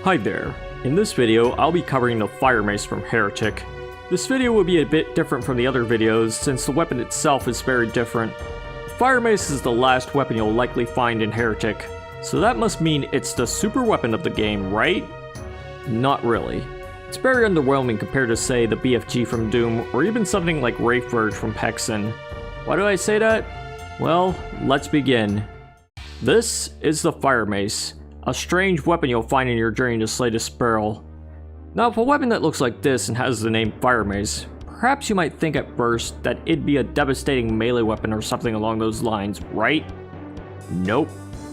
Hi there. In this video, I'll be covering the Firemace from Heretic. This video will be a bit different from the other videos since the weapon itself is very different. The Firemace is the last weapon you'll likely find in Heretic, so that must mean it's the super weapon of the game, right? Not really. It's very underwhelming compared to, say, the BFG from Doom, or even something like Wraithverge from Hexen. Why do I say that? Well, let's begin. This is the Firemace, a strange weapon you'll find in your journey to slay the Sparrow. Now, if a weapon that looks like this and has the name Firemace, perhaps you might think at first that it'd be a devastating melee weapon or something along those lines, right? Nope.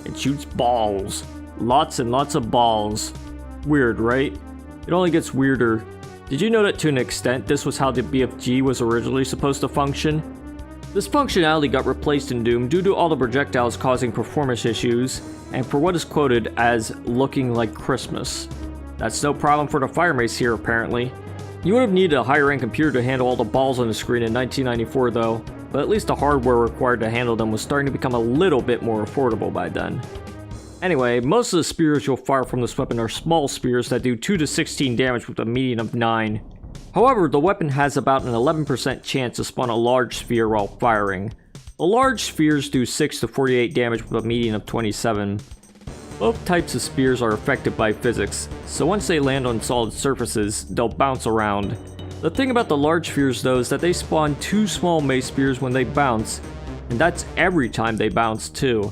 It shoots balls. Lots and lots of balls. Weird, right? It only gets weirder. Did you know that to an extent this was how the BFG was originally supposed to function? This functionality got replaced in Doom due to all the projectiles causing performance issues, and for what is quoted as looking like Christmas. That's no problem for the Firemace here apparently. You would have needed a higher end computer to handle all the balls on the screen in 1994 though, but at least the hardware required to handle them was starting to become a little bit more affordable by then. Anyway, most of the spears you'll fire from this weapon are small spears that do 2 to 16 damage with a median of 9. However, the weapon has about an 11% chance to spawn a large sphere while firing. The large spheres do 6 to 48 damage with a median of 27. Both types of spears are affected by physics, so once they land on solid surfaces, they'll bounce around. The thing about the large spheres though is that they spawn 2 small mace spears when they bounce, and that's every time they bounce too.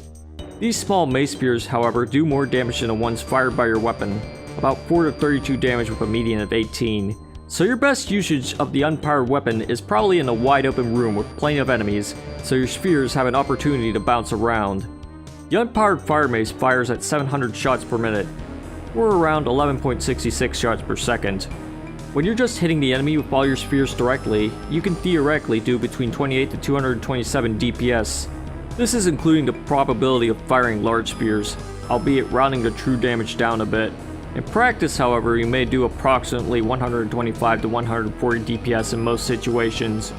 These small mace spears, however, do more damage than the ones fired by your weapon, about 4 to 32 damage with a median of 18. So your best usage of the unpowered weapon is probably in a wide open room with plenty of enemies, so your spheres have an opportunity to bounce around. The unpowered Firemace fires at 700 shots per minute, or around 11.66 shots per second. When you're just hitting the enemy with all your spheres directly, you can theoretically do between 28 to 227 DPS. This is including the probability of firing large spheres, albeit rounding the true damage down a bit. In practice, however, you may do approximately 125 to 140 DPS in most situations.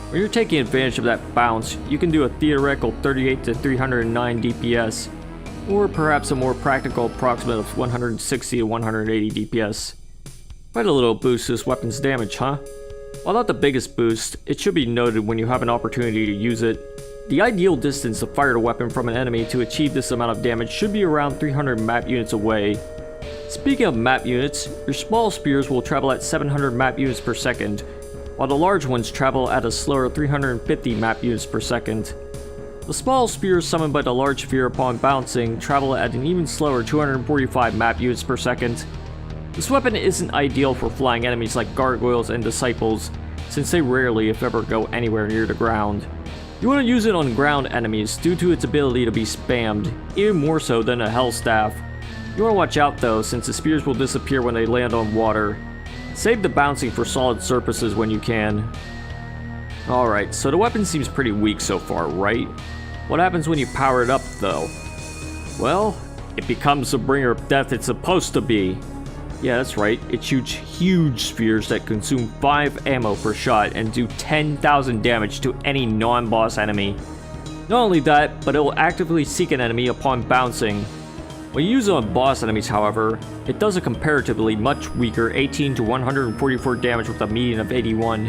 When you're taking advantage of that bounce, you can do a theoretical 38 to 309 DPS, or perhaps a more practical approximate of 160 to 180 DPS. Quite a little boost to this weapon's damage, huh? While not the biggest boost, it should be noted when you have an opportunity to use it. The ideal distance to fire a weapon from an enemy to achieve this amount of damage should be around 300 map units away. Speaking of map units, your small spears will travel at 700 map units per second, while the large ones travel at a slower 350 map units per second. The small spears summoned by the large sphere upon bouncing travel at an even slower 245 map units per second. This weapon isn't ideal for flying enemies like gargoyles and disciples, since they rarely if ever go anywhere near the ground. You want to use it on ground enemies due to its ability to be spammed, even more so than a hell staff. You want to watch out though, since the spears will disappear when they land on water. Save the bouncing for solid surfaces when you can. Alright, so the weapon seems pretty weak so far, right? What happens when you power it up though? Well, it becomes the bringer of death it's supposed to be. Yeah, that's right, it shoots huge spheres that consume 5 ammo per shot and do 10,000 damage to any non-boss enemy. Not only that, but it will actively seek an enemy upon bouncing. When you use it on boss enemies, however, it does a comparatively much weaker 18 to 144 damage with a median of 81.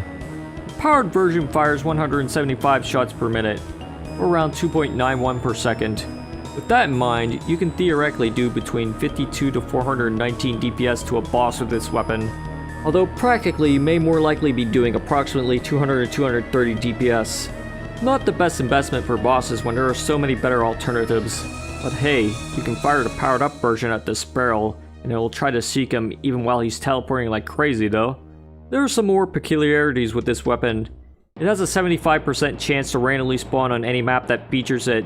The powered version fires 175 shots per minute, or around 2.91 per second. With that in mind, you can theoretically do between 52 to 419 DPS to a boss with this weapon, although practically you may more likely be doing approximately 200 to 230 DPS. Not the best investment for bosses when there are so many better alternatives. But hey, you can fire the powered up version at this Sparrow, and it will try to seek him even while he's teleporting like crazy though. There are some more peculiarities with this weapon. It has a 75% chance to randomly spawn on any map that features it,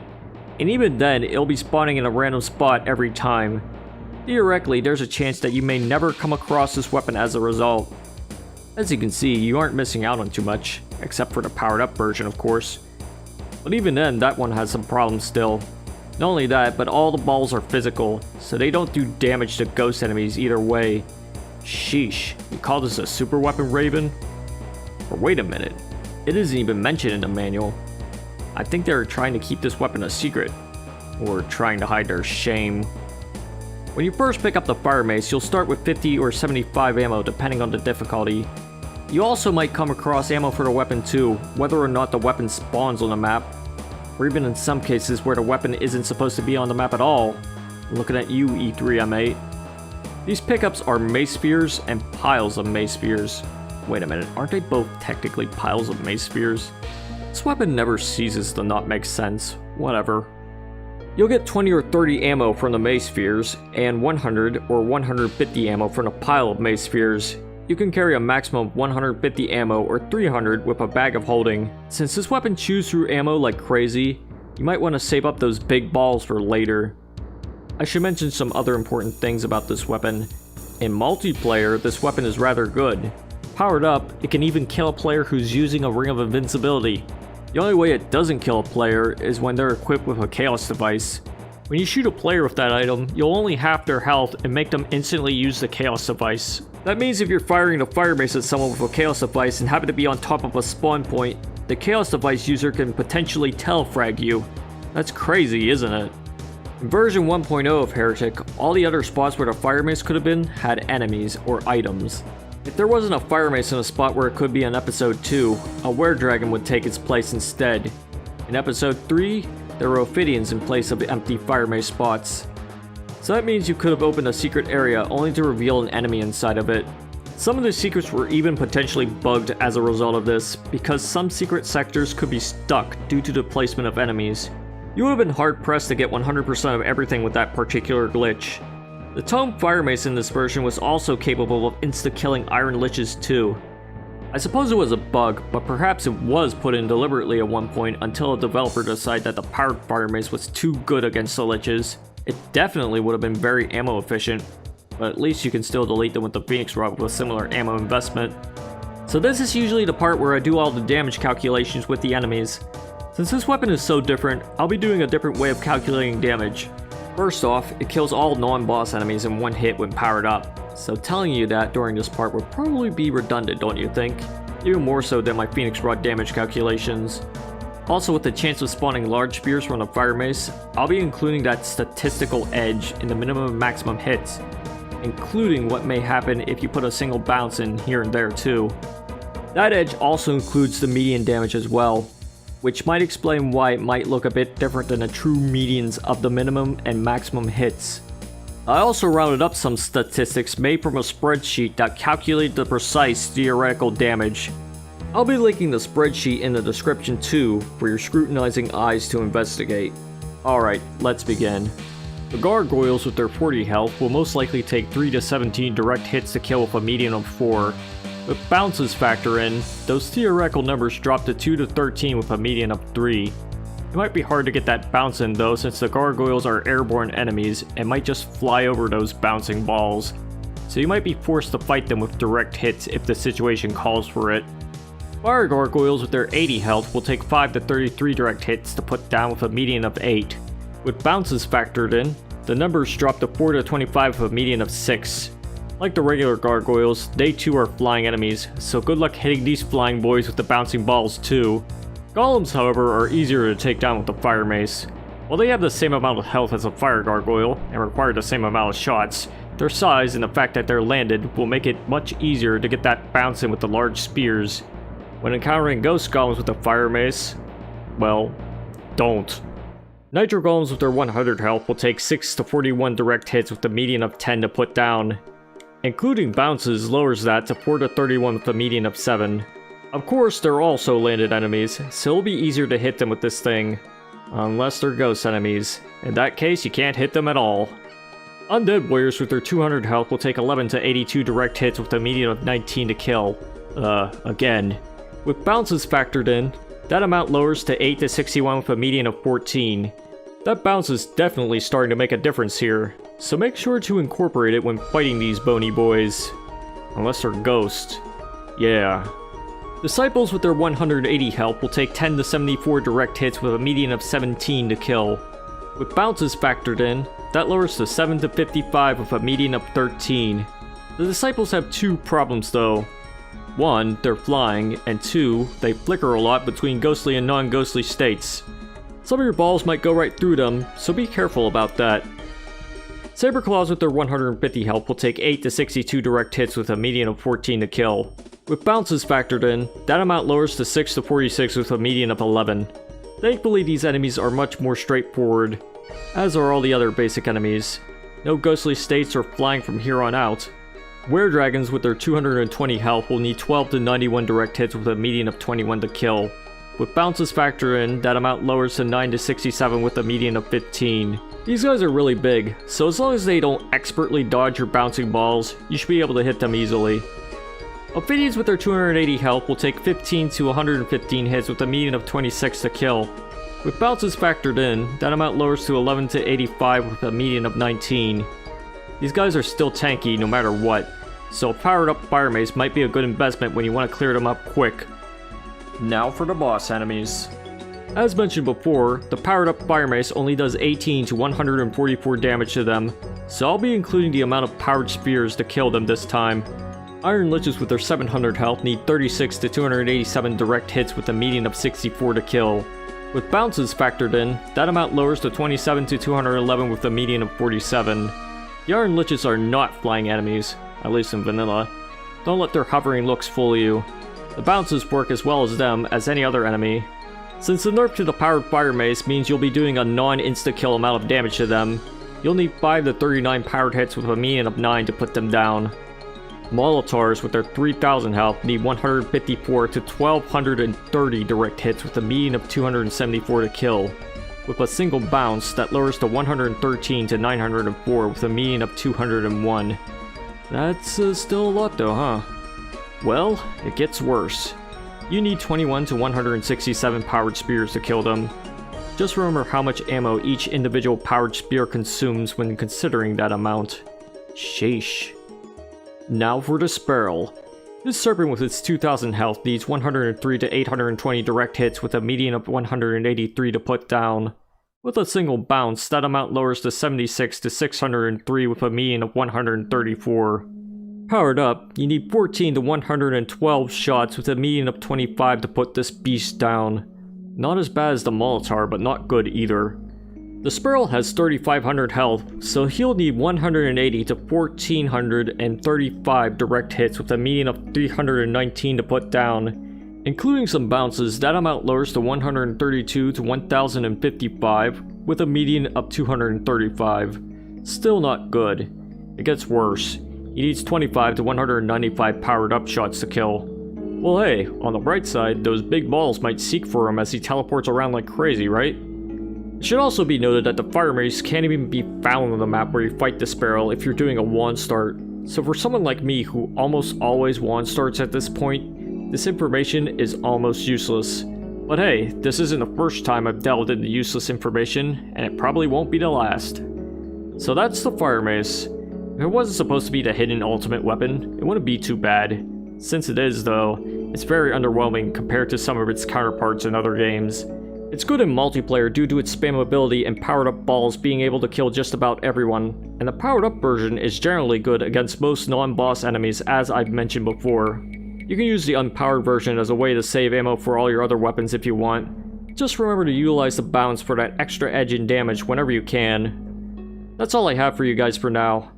and even then, it'll be spawning in a random spot every time. Theoretically, there's a chance that you may never come across this weapon as a result. As you can see, you aren't missing out on too much, except for the powered up version of course. But even then, that one has some problems still. Not only that, but all the balls are physical, so they don't do damage to ghost enemies either way. Sheesh, you call this a super weapon, Raven? Or wait a minute, it isn't even mentioned in the manual. I think they're trying to keep this weapon a secret, or trying to hide their shame. When you first pick up the Firemace, you'll start with 50 or 75 ammo depending on the difficulty. You also might come across ammo for the weapon too, whether or not the weapon spawns on the map, or even in some cases where the weapon isn't supposed to be on the map at all. Looking at you, E3M8. These pickups are mace spheres and piles of mace spheres. Wait a minute, aren't they both technically piles of mace spheres? This weapon never ceases to not make sense. Whatever. You'll get 20 or 30 ammo from the mace spheres, and 100 or 150 ammo from a pile of mace spheres. You can carry a maximum of 150 ammo or 300 with a bag of holding. Since this weapon chews through ammo like crazy, you might want to save up those big balls for later. I should mention some other important things about this weapon. In multiplayer, this weapon is rather good. Powered up, it can even kill a player who's using a Ring of Invincibility. The only way it doesn't kill a player is when they're equipped with a Chaos device. When you shoot a player with that item, you'll only half their health and make them instantly use the Chaos device. That means if you're firing a Firemace at someone with a Chaos device and happen to be on top of a spawn point, the Chaos device user can potentially telefrag you. That's crazy, isn't it? In version 1.0 of Heretic, all the other spots where the Firemace could have been had enemies or items. If there wasn't a Firemace in a spot where it could be in episode 2, a Were-Dragon would take its place instead. In episode 3, there were Ophidians in place of the empty Firemace spots. So that means you could have opened a secret area only to reveal an enemy inside of it. Some of the secrets were even potentially bugged as a result of this, because some secret sectors could be stuck due to the placement of enemies. You would have been hard pressed to get 100% of everything with that particular glitch. The Tome Firemace in this version was also capable of insta-killing Iron Liches too. I suppose it was a bug, but perhaps it was put in deliberately at one point until a developer decided that the powered Firemace was too good against the Liches. It definitely would have been very ammo efficient, but at least you can still delete them with the Phoenix Rod with a similar ammo investment. So this is usually the part where I do all the damage calculations with the enemies. Since this weapon is so different, I'll be doing a different way of calculating damage. First off, it kills all non-boss enemies in one hit when powered up, so telling you that during this part would probably be redundant, don't you think? Even more so than my Phoenix Rod damage calculations. Also, with the chance of spawning large spears from the Firemace, I'll be including that statistical edge in the minimum and maximum hits, including what may happen if you put a single bounce in here and there too. That edge also includes the median damage as well, which might explain why it might look a bit different than the true medians of the minimum and maximum hits. I also rounded up some statistics made from a spreadsheet that calculated the precise theoretical damage. I'll be linking the spreadsheet in the description too for your scrutinizing eyes to investigate. Alright, let's begin. The gargoyles with their 40 health will most likely take 3 to 17 direct hits to kill with a median of 4. With bounces factor in, those theoretical numbers drop to 2 to 13 with a median of 3. It might be hard to get that bounce in though, since the gargoyles are airborne enemies and might just fly over those bouncing balls, so you might be forced to fight them with direct hits if the situation calls for it. Fire gargoyles with their 80 health will take 5 to 33 direct hits to put down with a median of 8. With bounces factored in, the numbers drop to 4 to 25 with a median of 6. Like the regular gargoyles, they too are flying enemies, so good luck hitting these flying boys with the bouncing balls too. Golems, however, are easier to take down with the Firemace. While they have the same amount of health as a fire gargoyle, and require the same amount of shots, their size and the fact that they're landed will make it much easier to get that bounce in with the large spears. When encountering ghost golems with the Firemace, well, don't. Nitro golems with their 100 health will take 6 to 41 direct hits with a median of 10 to put down. Including bounces lowers that to 4 to 31 with a median of 7. Of course, they're also landed enemies, so it'll be easier to hit them with this thing. Unless they're ghost enemies. In that case, you can't hit them at all. Undead warriors with their 200 health will take 11 to 82 direct hits with a median of 19 to kill. Again. With bounces factored in, that amount lowers to 8 to 61 with a median of 14. That bounce is definitely starting to make a difference here, so make sure to incorporate it when fighting these bony boys. Unless they're ghosts. Yeah. Disciples with their 180 health will take 10 to 74 direct hits with a median of 17 to kill. With bounces factored in, that lowers to 7 to 55 with a median of 13. The Disciples have two problems though. 1, they're flying, and 2, they flicker a lot between ghostly and non-ghostly states. Some of your balls might go right through them, so be careful about that. Saber Claws with their 150 health will take 8 to 62 direct hits with a median of 14 to kill. With bounces factored in, that amount lowers to 6 to 46 with a median of 11. Thankfully, these enemies are much more straightforward, as are all the other basic enemies. No ghostly states or flying from here on out. Were-dragons with their 220 health will need 12 to 91 direct hits with a median of 21 to kill. With bounces factored in, that amount lowers to 9 to 67 with a median of 15. These guys are really big, so as long as they don't expertly dodge your bouncing balls, you should be able to hit them easily. Ophidians with their 280 health will take 15 to 115 hits with a median of 26 to kill. With bounces factored in, that amount lowers to 11 to 85 with a median of 19. These guys are still tanky no matter what, so a powered up Firemace might be a good investment when you want to clear them up quick. Now for the boss enemies. As mentioned before, the powered up Firemace only does 18 to 144 damage to them, so I'll be including the amount of powered spears to kill them this time. Iron Liches with their 700 health need 36 to 287 direct hits with a median of 64 to kill. With bounces factored in, that amount lowers to 27 to 211 with a median of 47. The Iron Liches are not flying enemies, at least in vanilla. Don't let their hovering looks fool you. The bounces work as well as them as any other enemy. Since the nerf to the powered Firemace means you'll be doing a non-insta-kill amount of damage to them, you'll need 5 to 39 powered hits with a median of 9 to put them down. Molotovs with their 3000 health need 154 to 1230 direct hits with a median of 274 to kill. With a single bounce, that lowers to 113 to 904 with a median of 201. That's still a lot though, huh? Well, it gets worse. You need 21 to 167 powered spears to kill them. Just remember how much ammo each individual powered spear consumes when considering that amount. Sheesh. Now for the Sparrow. This serpent with its 2000 health needs 103 to 820 direct hits with a median of 183 to put down. With a single bounce, that amount lowers to 76 to 603 with a median of 134. Powered up, you need 14 to 112 shots with a median of 25 to put this beast down. Not as bad as the Molotov, but not good either. The Sparrow has 3500 health, so he'll need 180 to 1435 direct hits with a median of 319 to put down. Including some bounces, that amount lowers to 132 to 1055 with a median of 235. Still not good. It gets worse. He needs 25 to 195 powered up shots to kill. Well hey, on the bright side, those big balls might seek for him as he teleports around like crazy, right? It should also be noted that the Firemace can't even be found on the map where you fight the Sparrow if you're doing a wand start. So for someone like me who almost always wand starts at this point, this information is almost useless. But hey, this isn't the first time I've delved into useless information, and it probably won't be the last. So that's the Firemace. If it wasn't supposed to be the hidden ultimate weapon, it wouldn't be too bad. Since it is though, it's very underwhelming compared to some of its counterparts in other games. It's good in multiplayer due to its spammability and powered up balls being able to kill just about everyone, and the powered up version is generally good against most non-boss enemies as I've mentioned before. You can use the unpowered version as a way to save ammo for all your other weapons if you want. Just remember to utilize the bounce for that extra edge and damage whenever you can. That's all I have for you guys for now.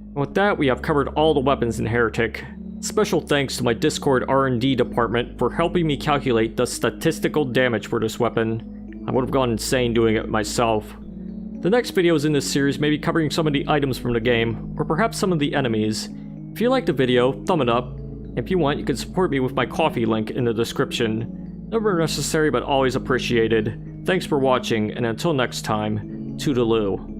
And with that, we have covered all the weapons in Heretic. Special thanks to my Discord R&D department for helping me calculate the statistical damage for this weapon. I would have gone insane doing it myself. The next videos in this series may be covering some of the items from the game, or perhaps some of the enemies. If you liked the video, thumb it up. If you want, you can support me with my Ko-fi link in the description. Never necessary, but always appreciated. Thanks for watching, and until next time, toodaloo.